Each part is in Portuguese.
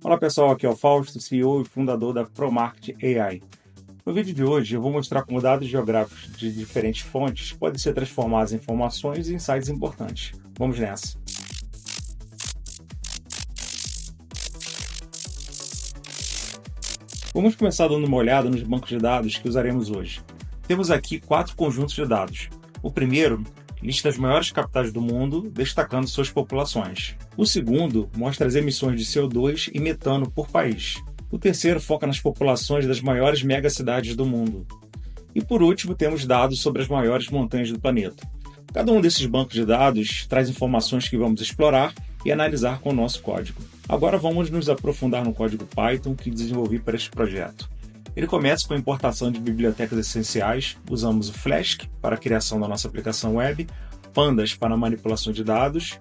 Olá pessoal, aqui é o Fausto, CEO e fundador da ProMarket AI. No vídeo de hoje eu vou mostrar como dados geográficos de diferentes fontes podem ser transformados em informações e insights importantes. Vamos nessa! Vamos começar dando uma olhada nos bancos de dados que usaremos hoje. Temos aqui 4 conjuntos de dados. O primeiro lista as maiores capitais do mundo, destacando suas populações. O segundo mostra as emissões de CO2 e metano por país. O terceiro foca nas populações das maiores megacidades do mundo. E por último, temos dados sobre as maiores montanhas do planeta. Cada um desses bancos de dados traz informações que vamos explorar e analisar com o nosso código. Agora vamos nos aprofundar no código Python que desenvolvi para este projeto. Ele começa com a importação de bibliotecas essenciais. Usamos o Flask para a criação da nossa aplicação web, Pandas para a manipulação de dados,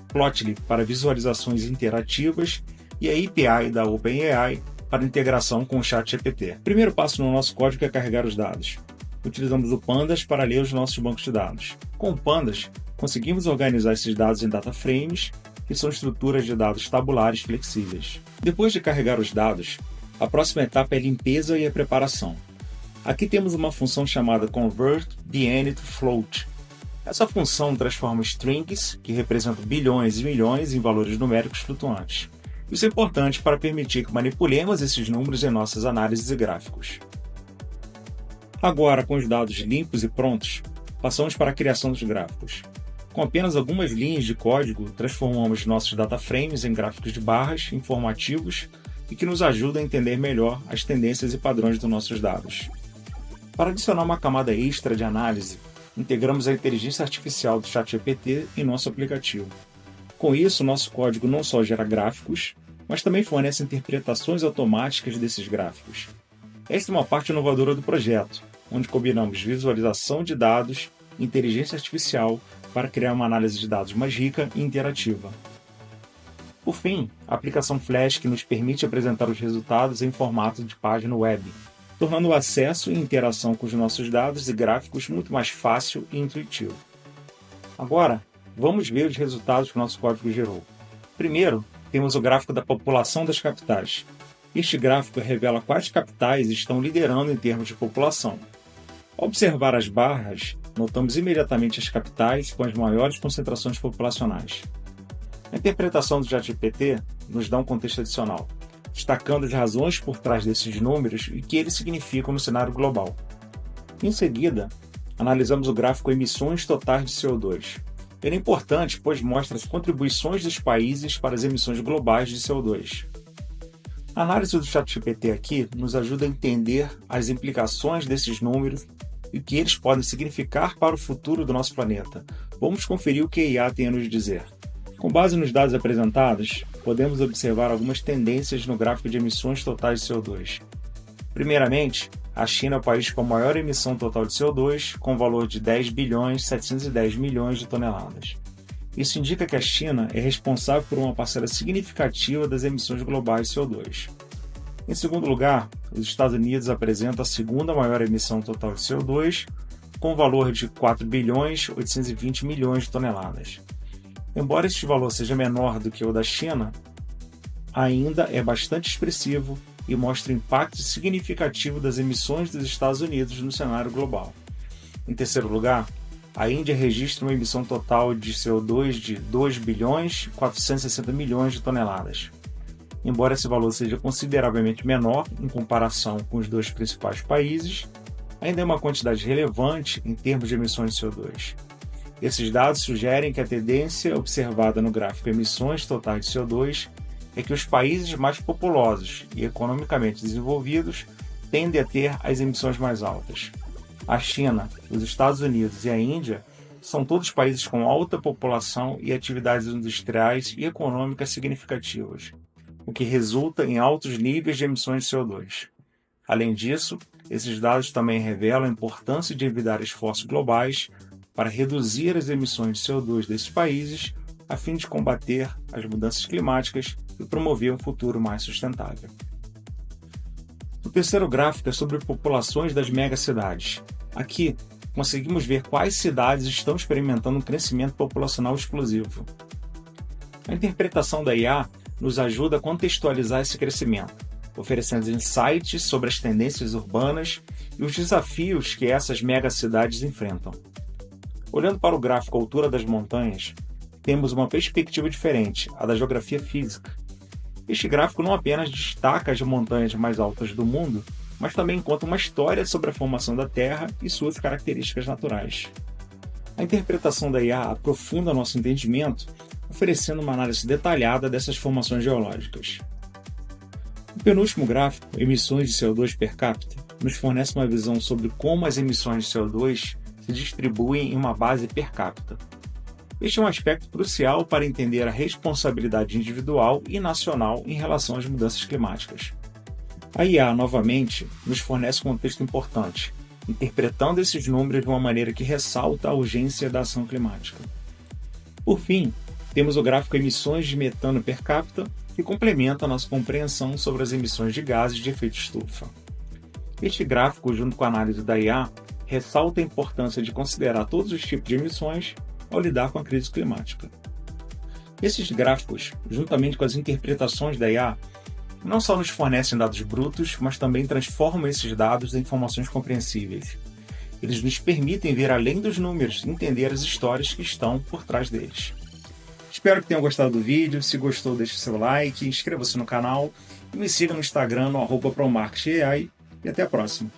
Plotly para visualizações interativas e a API da OpenAI para integração com o ChatGPT. O primeiro passo no nosso código é carregar os dados. Utilizamos o Pandas para ler os nossos bancos de dados. Com o Pandas, conseguimos organizar esses dados em data frames, que são estruturas de dados tabulares flexíveis. Depois de carregar os dados, a próxima etapa é a limpeza e a preparação. Aqui temos uma função chamada ConvertBN to Float. Essa função transforma strings, que representam bilhões e milhões, em valores numéricos flutuantes. Isso é importante para permitir que manipulemos esses números em nossas análises e gráficos. Agora, com os dados limpos e prontos, passamos para a criação dos gráficos. Com apenas algumas linhas de código, transformamos nossos data frames em gráficos de barras informativos e que nos ajudam a entender melhor as tendências e padrões dos nossos dados. Para adicionar uma camada extra de análise, integramos a inteligência artificial do ChatGPT em nosso aplicativo. Com isso, nosso código não só gera gráficos, mas também fornece interpretações automáticas desses gráficos. Esta é uma parte inovadora do projeto, onde combinamos visualização de dados e inteligência artificial para criar uma análise de dados mais rica e interativa. Por fim, a aplicação Flask nos permite apresentar os resultados em formato de página web, tornando o acesso e interação com os nossos dados e gráficos muito mais fácil e intuitivo. Agora, vamos ver os resultados que o nosso código gerou. Primeiro, temos o gráfico da população das capitais. Este gráfico revela quais capitais estão liderando em termos de população. Ao observar as barras, notamos imediatamente as capitais com as maiores concentrações populacionais. A interpretação do ChatGPT nos dá um contexto adicional, destacando as razões por trás desses números e o que eles significam no cenário global. Em seguida, analisamos o gráfico Emissões Totais de CO2. Ele é importante pois mostra as contribuições dos países para as emissões globais de CO2. A análise do ChatGPT aqui nos ajuda a entender as implicações desses números e o que eles podem significar para o futuro do nosso planeta. Vamos conferir o que a IA tem a nos dizer. Com base nos dados apresentados, podemos observar algumas tendências no gráfico de emissões totais de CO2. Primeiramente, a China é o país com a maior emissão total de CO2, com valor de 10 bilhões 710 milhões de toneladas. Isso indica que a China é responsável por uma parcela significativa das emissões globais de CO2. Em segundo lugar, os Estados Unidos apresentam a segunda maior emissão total de CO2, com valor de 4 bilhões 820 milhões de toneladas. Embora este valor seja menor do que o da China, ainda é bastante expressivo e mostra o impacto significativo das emissões dos Estados Unidos no cenário global. Em terceiro lugar, a Índia registra uma emissão total de CO2 de 2 bilhões 460 milhões de toneladas. Embora esse valor seja consideravelmente menor em comparação com os dois principais países, ainda é uma quantidade relevante em termos de emissões de CO2. Esses dados sugerem que a tendência observada no gráfico Emissões Totais de CO2 é que os países mais populosos e economicamente desenvolvidos tendem a ter as emissões mais altas. A China, os Estados Unidos e a Índia são todos países com alta população e atividades industriais e econômicas significativas, o que resulta em altos níveis de emissões de CO2. Além disso, esses dados também revelam a importância de envidar esforços globais para reduzir as emissões de CO2 desses países, a fim de combater as mudanças climáticas e promover um futuro mais sustentável. O terceiro gráfico é sobre populações das megacidades. Aqui, conseguimos ver quais cidades estão experimentando um crescimento populacional explosivo. A interpretação da IA nos ajuda a contextualizar esse crescimento, oferecendo insights sobre as tendências urbanas e os desafios que essas megacidades enfrentam. Olhando para o gráfico Altura das Montanhas, temos uma perspectiva diferente, a da geografia física. Este gráfico não apenas destaca as montanhas mais altas do mundo, mas também conta uma história sobre a formação da Terra e suas características naturais. A interpretação da IA aprofunda nosso entendimento, oferecendo uma análise detalhada dessas formações geológicas. O penúltimo gráfico, emissões de CO2 per capita, nos fornece uma visão sobre como as emissões de CO2 se distribuem em uma base per capita. Este é um aspecto crucial para entender a responsabilidade individual e nacional em relação às mudanças climáticas. A IA, novamente, nos fornece um contexto importante, interpretando esses números de uma maneira que ressalta a urgência da ação climática. Por fim, temos o gráfico Emissões de Metano per capita, que complementa a nossa compreensão sobre as emissões de gases de efeito estufa. Este gráfico, junto com a análise da IA, ressalta a importância de considerar todos os tipos de emissões ao lidar com a crise climática. Esses gráficos, juntamente com as interpretações da IA, não só nos fornecem dados brutos, mas também transformam esses dados em informações compreensíveis. Eles nos permitem ver além dos números e entender as histórias que estão por trás deles. Espero que tenham gostado do vídeo. Se gostou, deixe seu like, inscreva-se no canal e me siga no Instagram no @promarketing.ai e até a próxima.